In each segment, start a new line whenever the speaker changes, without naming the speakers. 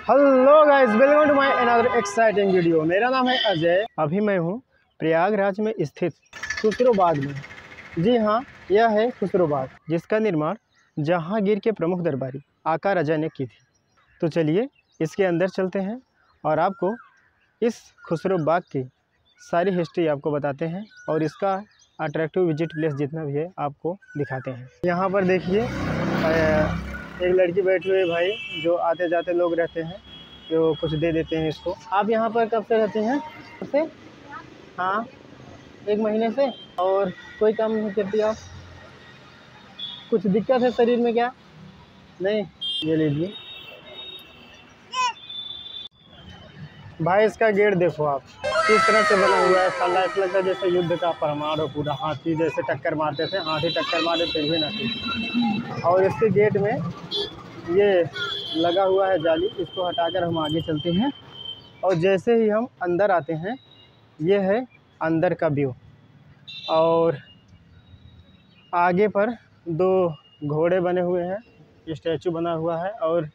Hello guys, welcome to my another exciting video. मेरा नाम है अजय। अभी मैं हूँ प्रयागराज में स्थित खुसरो बाग में। जी हाँ, यह है खुसरो बाग, जिसका निर्माण जहांगीर के प्रमुख दरबारी आका राजा ने की थी। तो चलिए इसके अंदर चलते हैं और आपको इस खुसरो बाग की सारी हिस्ट्री आपको बताते हैं और इसका अट्रैक्टिव विजिट प्लेस जितना भी है आपको दिखाते हैं। यहाँ पर देखिए एक लड़की बैठी हुई है भाई, जो आते जाते लोग रहते हैं, जो कुछ दे देते हैं इसको। आप यहाँ पर कब से रहते हैं? कब से? हाँ, 1 महीने से। और कोई काम नहीं करती आप? कुछ दिक्कत है शरीर में क्या? नहीं, ये लीजिए भाई। इसका गेट देखो आप, किस तरह से बना हुआ है। साला ऐसा लगता है जैसे युद्ध का परमाणु पूरा हाथी जैसे टक्कर मारते थे, हाथी टक्कर मारे फिर भी ना थी। और इसके गेट में ये लगा हुआ है जाली, इसको हटाकर हम आगे चलते हैं। और जैसे ही हम अंदर आते हैं, ये है अंदर का व्यू। और आगे पर 2 घोड़े बने हुए हैं, स्टैचू बना हुआ है और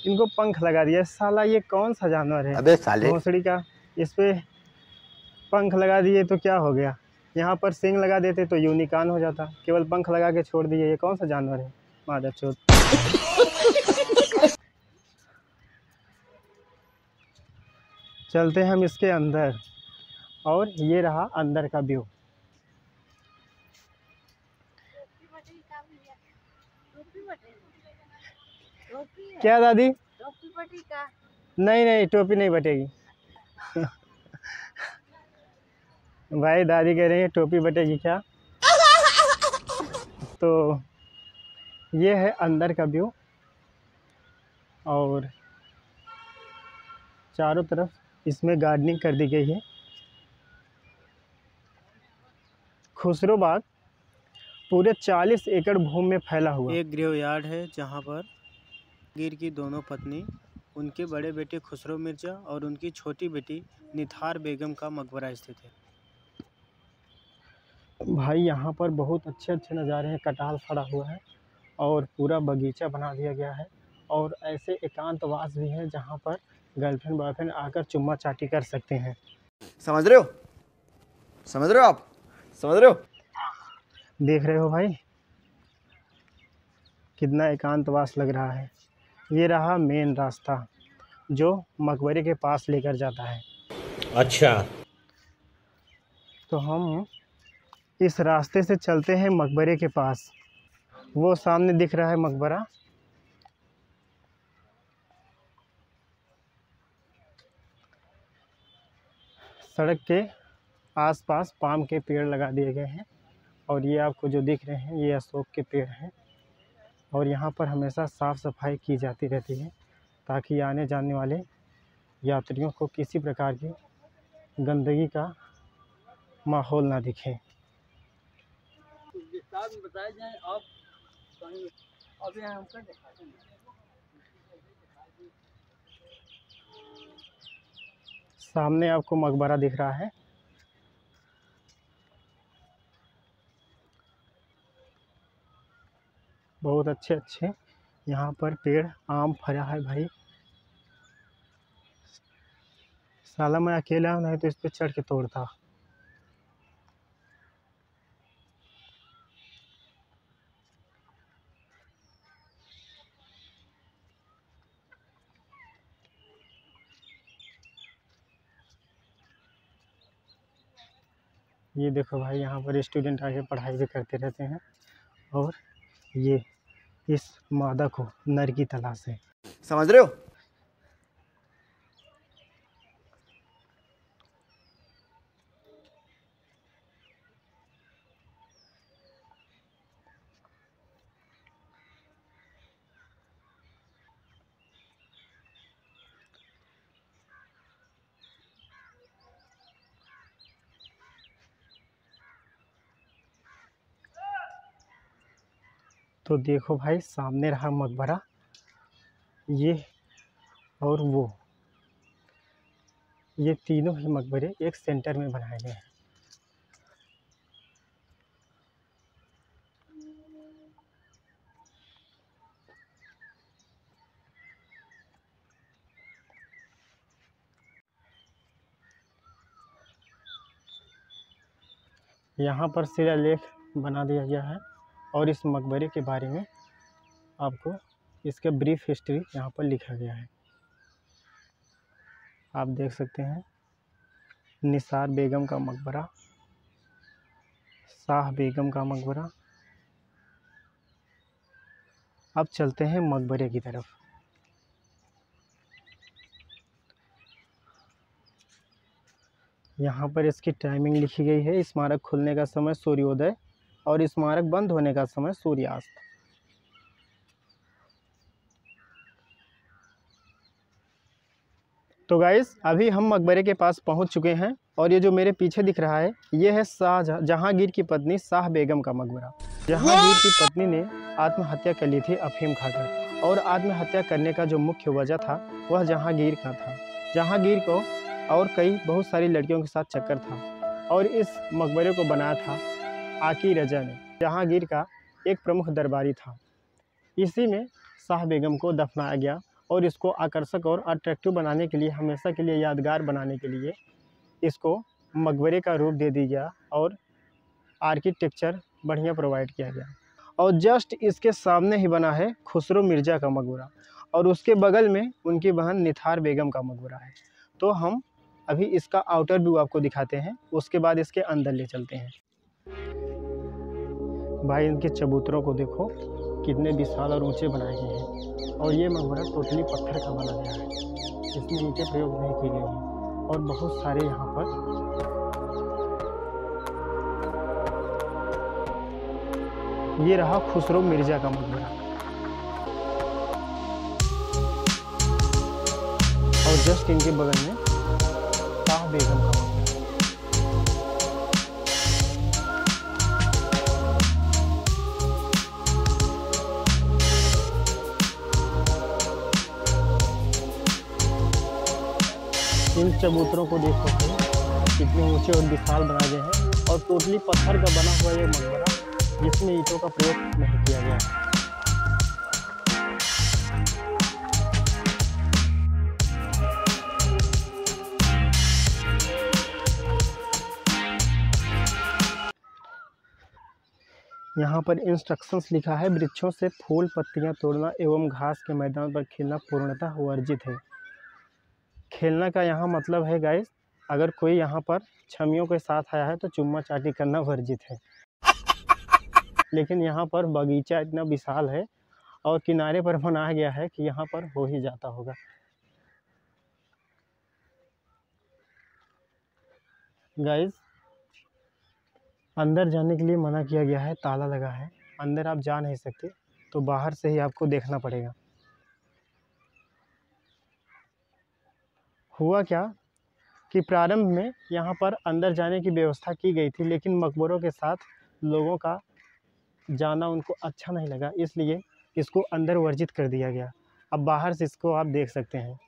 इनको पंख लगा दिया। साला ये कौन सा जानवर है?
अबे साले,
भोंसड़ी का। इस पे पंख लगा दिए तो क्या हो गया? यहाँ पर सींग लगा देते तो यूनिकॉर्न हो जाता। केवल पंख लगा के छोड़ दिए, ये कौन सा जानवर है? मादरचोद। चलते हैं हम इसके अंदर और ये रहा अंदर का व्यू। क्या दादी? नहीं नहीं, टोपी नहीं बटेगी। भाई दादी कह रही है टोपी बटेगी क्या? तो ये है अंदर का व्यू और चारों तरफ इसमें गार्डनिंग कर दी गई है। खुसरो बाग पूरे 40 एकड़ भूमि में फैला हुआ एक ग्रेवयार्ड है, जहाँ पर गिर की दोनों पत्नी, उनके बड़े बेटे खुसरो मिर्जा और उनकी छोटी बेटी निथार बेगम का मकबरा स्थित है। भाई यहाँ पर बहुत अच्छे अच्छे नज़ारे हैं। कटाल फड़ा हुआ है और पूरा बगीचा बना दिया गया है और ऐसे एकांतवास भी है जहाँ पर गर्लफ्रेंड बॉयफ्रेंड आकर चुम्मा चाटी कर सकते हैं।
समझ रहे हो? समझ रहे हो आप? समझ रहे हो?
देख रहे हो भाई, कितना एकांतवास लग रहा है। ये रहा मेन रास्ता जो मकबरे के पास लेकर जाता है।
अच्छा,
तो हम इस रास्ते से चलते हैं मकबरे के पास। वो सामने दिख रहा है मकबरा। सड़क के आसपास पाम के पेड़ लगा दिए गए हैं और ये आपको जो दिख रहे हैं ये अशोक के पेड़ हैं। और यहाँ पर हमेशा साफ़ सफाई की जाती रहती है ताकि आने जाने वाले यात्रियों को किसी प्रकार की गंदगी का माहौल ना दिखे। सामने आपको मकबरा दिख रहा है। बहुत अच्छे अच्छे यहाँ पर पेड़ आम फरा है भाई। साला मैं अकेला हूँ, नहीं तो इस पे चढ़ के तोड़ता। ये देखो भाई, यहाँ पर स्टूडेंट आके पढ़ाई भी करते रहते हैं और ये इस मादा को नर की तलाश है।
समझ रहे हो?
तो देखो भाई, सामने रहा मकबरा, ये और वो, ये तीनों ही मकबरे एक सेंटर में बनाए गए हैं। यहाँ पर शिलालेख बना दिया गया है और इस मकबरे के बारे में आपको इसका ब्रीफ हिस्ट्री यहाँ पर लिखा गया है। आप देख सकते हैं निसार बेगम का मकबरा, शाह बेगम का मकबरा। अब चलते हैं मकबरे की तरफ। यहाँ पर इसकी टाइमिंग लिखी गई है। स्मारक खुलने का समय सूर्योदय और स्मारक बंद होने का समय सूर्यास्त। तो गाइस अभी हम मकबरे के पास पहुँच चुके हैं और ये जो मेरे पीछे दिख रहा है ये है जहांगीर की पत्नी शाह बेगम का मकबरा। जहांगीर की पत्नी ने आत्महत्या कर ली थी अफीम खाकर, और आत्महत्या करने का जो मुख्य वजह था वह जहांगीर का था। जहांगीर को और कई बहुत सारी लड़कियों के साथ चक्कर था और इस मकबरे को बनाया था आकी रजा ने। जहांगीर का एक प्रमुख दरबारी था। इसी में शाह बेगम को दफनाया गया और इसको आकर्षक और अट्रैक्टिव बनाने के लिए, हमेशा के लिए यादगार बनाने के लिए इसको मकबरे का रूप दे दिया गया और आर्किटेक्चर बढ़िया प्रोवाइड किया गया। और जस्ट इसके सामने ही बना है खुसरो मिर्ज़ा का मकबरा और उसके बगल में उनकी बहन निथार बेगम का मकबरा है। तो हम अभी इसका आउटर व्यू आपको दिखाते हैं, उसके बाद इसके अंदर ले चलते हैं। भाई इनके चबूतरों को देखो कितने विशाल और ऊंचे बनाए गए हैं। और ये मकबरा टोटली पत्थर का बना गया है, इसमें ईंटें प्रयोग नहीं की गई हैं। और बहुत सारे यहाँ पर ये रहा खुसरो मिर्ज़ा का मकबरा और जस्ट इनके बगल में शाह बेगम का मकबरा। इन चबूतरों को देखो कितने ऊंचे और विशाल बनाए गए हैं और टोटली पत्थर का बना हुआ ये मकबरा जिसमें ईंटों का प्रयोग नहीं किया गया है। यहाँ पर इंस्ट्रक्शंस लिखा है, वृक्षों से फूल पत्तियाँ तोड़ना एवं घास के मैदान पर खेलना पूर्णतः वर्जित है। खेलना का यहाँ मतलब है गाइस, अगर कोई यहाँ पर छमियों के साथ आया है तो चुम्मा चाटी करना वर्जित है। लेकिन यहाँ पर बगीचा इतना विशाल है और किनारे पर बनाया गया है कि यहाँ पर हो ही जाता होगा। गाइस अंदर जाने के लिए मना किया गया है, ताला लगा है, अंदर आप जा नहीं सकते, तो बाहर से ही आपको देखना पड़ेगा। हुआ क्या कि प्रारंभ में यहाँ पर अंदर जाने की व्यवस्था की गई थी, लेकिन मकबरों के साथ लोगों का जाना उनको अच्छा नहीं लगा, इसलिए इसको अंदर वर्जित कर दिया गया। अब बाहर से इसको आप देख सकते हैं।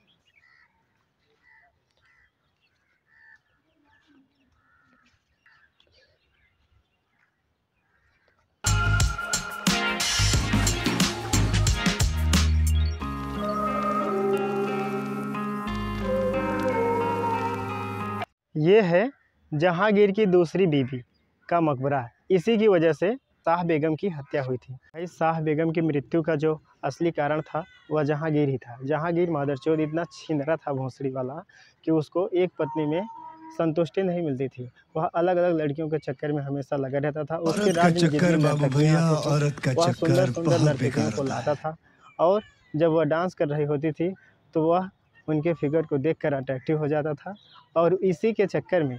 ये है जहांगीर की दूसरी बीवी का मकबरा है। इसी की वजह से शाह बेगम की हत्या हुई थी। भाई शाह बेगम की मृत्यु का जो असली कारण था वह जहांगीर ही था। जहांगीर मादरचोद इतना छिंदरा था भोंसड़ी वाला कि उसको एक पत्नी में संतुष्टि नहीं मिलती थी। वह अलग अलग लड़कियों के चक्कर में हमेशा लगा रहता था। उसके राज्य में जितनी लड़कियां आती थी वह सुंदर सुंदर लड़कियों को लाता था और जब वह डांस कर रही होती थी तो वह उनके फिगर को देखकर अट्रैक्टिव हो जाता था और इसी के चक्कर में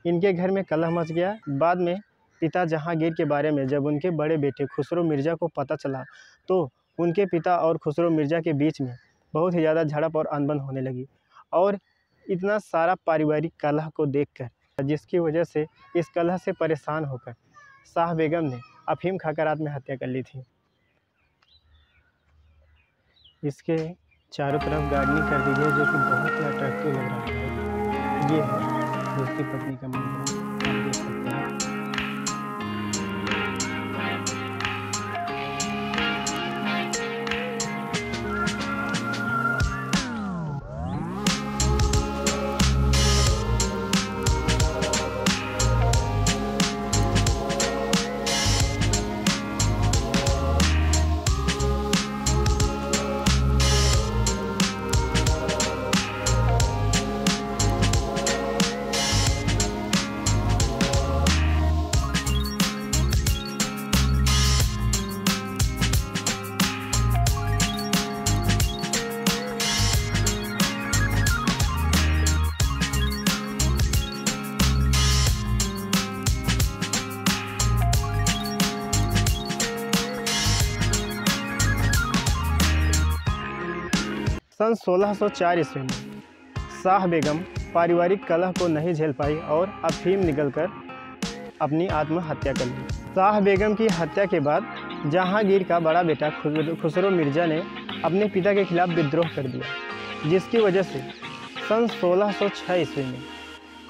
इनके घर में कलह मच गया। बाद में पिता जहांगीर के बारे में जब उनके बड़े बेटे खुसरो मिर्ज़ा को पता चला तो उनके पिता और खुसरो मिर्ज़ा के बीच में बहुत ही ज़्यादा झड़प और अनबन होने लगी और इतना सारा पारिवारिक कलह को देखकर, जिसकी वजह से इस कलह से परेशान होकर शाह बेगम ने अफीम खाकर आत्महत्या कर ली थी। इसके चारों तरफ गार्डनिंग कर दी गई जो कि बहुत ही अट्रैक्टिव लग रहा है। ये है दूसरी पत्नी का मंदिर, आप देख सकते हैं। सन 1604 ईस्वी में शाह बेगम पारिवारिक कलह को नहीं झेल पाई और अफीम निकलकर अपनी आत्महत्या कर ली। शाह बेगम की हत्या के बाद जहांगीर का बड़ा बेटा खुसरो मिर्ज़ा ने अपने पिता के खिलाफ विद्रोह कर दिया, जिसकी वजह से सन 1606 ईस्वी में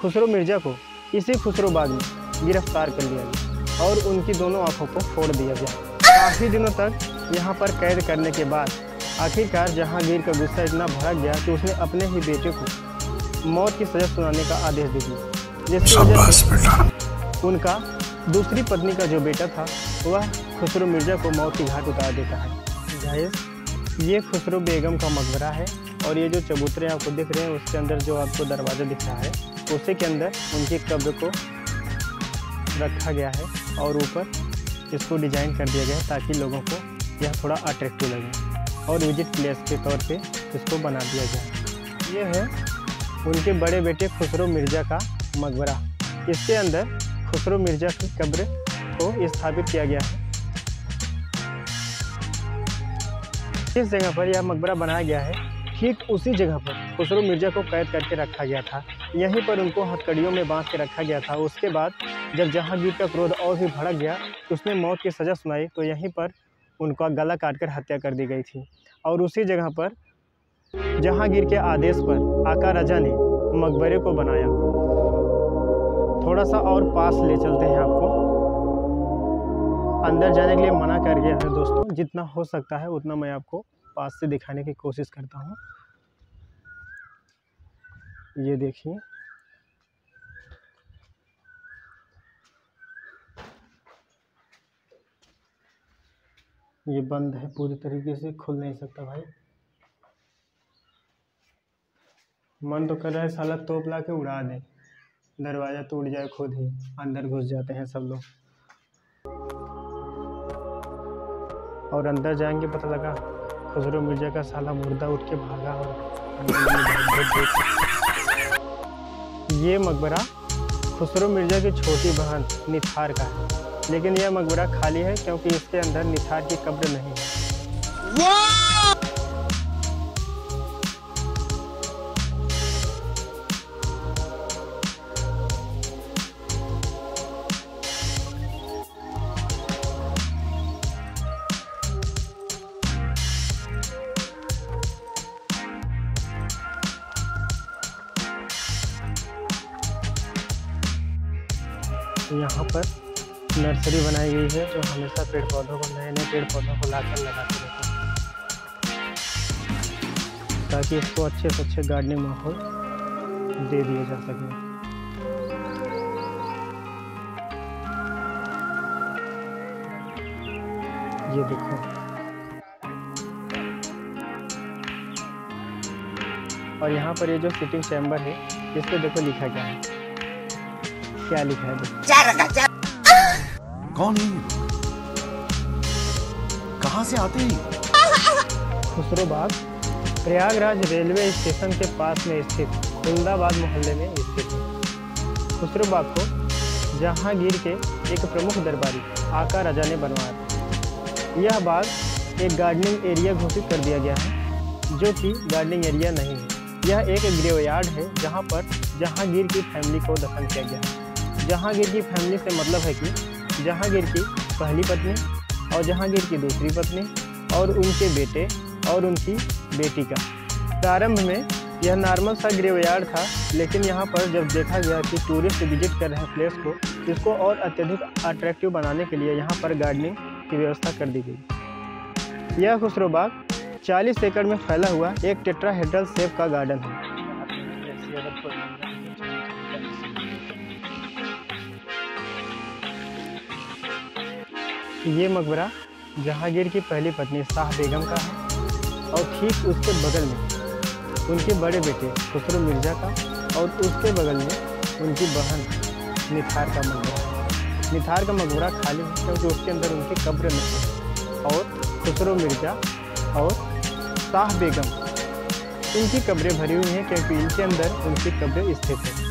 खुसरो मिर्ज़ा को इसी खुसरोबाग में गिरफ्तार कर लिया गया और उनकी दोनों आंखों को फोड़ दिया गया। काफ़ी दिनों तक यहाँ पर कैद करने के बाद आखिरकार जहांगीर का गुस्सा इतना भड़क गया कि उसने अपने ही बेटे को मौत की सज़ा सुनाने का आदेश दे दिया, जिसकी वजह से उनका दूसरी पत्नी का जो बेटा था वह खुसरो मिर्ज़ा को मौत की घाट उतार देता है। गाइस, ये खुसरो बेगम का मकबरा है और ये जो चबूतरे आपको दिख रहे हैं उसके अंदर जो आपको दरवाज़ा दिख रहा है उसी के अंदर उनकी कब्र को रखा गया है और ऊपर इसको डिज़ाइन कर दिया गया है ताकि लोगों को यह थोड़ा अट्रैक्टिव लगे और विजिट प्लेस के तौर पे इसको बना दिया गया। ये है उनके बड़े बेटे खुसरो मिर्ज़ा का मकबरा। इसके अंदर खुसरो मिर्ज़ा की कब्र को स्थापित किया गया है। जिस जगह पर यह मकबरा बनाया गया है ठीक उसी जगह पर खुसरो मिर्ज़ा को कैद करके रखा गया था। यहीं पर उनको हथकड़ियों में बांध के रखा गया था। उसके बाद जब जहांगीर का क्रोध और भी भड़क गया तो उसने मौत की सज़ा सुनाई, तो यहीं पर उनका गला काटकर हत्या कर दी गई थी। और उसी जगह पर जहांगीर के आदेश पर आका राजा ने मकबरे को बनाया। थोड़ा सा और पास ले चलते हैं, आपको अंदर जाने के लिए मना कर गया है दोस्तों। जितना हो सकता है उतना मैं आपको पास से दिखाने की कोशिश करता हूँ। ये देखिए, ये बंद है पूरी तरीके से, खुल नहीं सकता भाई। मन तो कर रहा है साला तोप ला के उड़ा दे, दरवाज़ा टूट जाए खुद ही, अंदर घुस जाते हैं सब लोग। और अंदर जाएंगे पता लगा खुसरो मिर्ज़ा का साला मुर्दा उठ के भागा। ये मकबरा खुसरो मिर्ज़ा की छोटी बहन निथार का है, लेकिन यह मकबरा खाली है क्योंकि इसके अंदर निथार की कब्र नहीं है। यहाँ पर नर्सरी बनाई गई है जो हमेशा पेड़ पौधों को, नए नए पेड़ पौधों को लाकर लगाते रहते हैं ताकि इसको अच्छे से अच्छे गार्डनिंग माहौल दे दिया जा सके। ये देखो, और यहाँ पर ये जो सिटिंग चैम्बर है इस पे देखो लिखा क्या है, क्या लिखा है देखो।
कौन है ये? कहाँ से आते हैं?
खुसरोबाग प्रयागराज रेलवे स्टेशन के पास में स्थित खुलदाबाद मोहल्ले में स्थित है। खुसरोबाग को जहांगीर के एक प्रमुख दरबारी आका राजा ने बनवाया था। यह बाग एक गार्डनिंग एरिया घोषित कर दिया गया है, जो कि गार्डनिंग एरिया नहीं है। यह एक ग्रेवयार्ड है जहाँ पर जहांगीर की फैमिली को दफन किया गया है। जहांगीर की फैमिली से मतलब है कि जहांगीर की पहली पत्नी और जहांगीर की दूसरी पत्नी और उनके बेटे और उनकी बेटी का। प्रारंभ में यह नॉर्मल सा ग्रेवयार्ड था, लेकिन यहाँ पर जब देखा गया कि टूरिस्ट विजिट कर रहे हैं प्लेस को, इसको और अत्यधिक अट्रैक्टिव बनाने के लिए यहाँ पर गार्डनिंग की व्यवस्था कर दी गई। यह खुसरोबाग 40 एकड़ में फैला हुआ एक टेट्राहेड्रल शेप का गार्डन है। ये मकबरा जहांगीर की पहली पत्नी शाह बेगम का है और ठीक उसके बगल में उनके बड़े बेटे खुसरो मिर्ज़ा का और उसके बगल में उनकी बहन निथार का मकबरा है। निथार का मकबरा खाली है क्योंकि उसके अंदर उनकी कब्र नहीं है और खुसरो मिर्ज़ा और शाह बेगम इनकी कब्रें भरी हुई हैं क्योंकि इनके अंदर उनकी कब्रें स्थित है।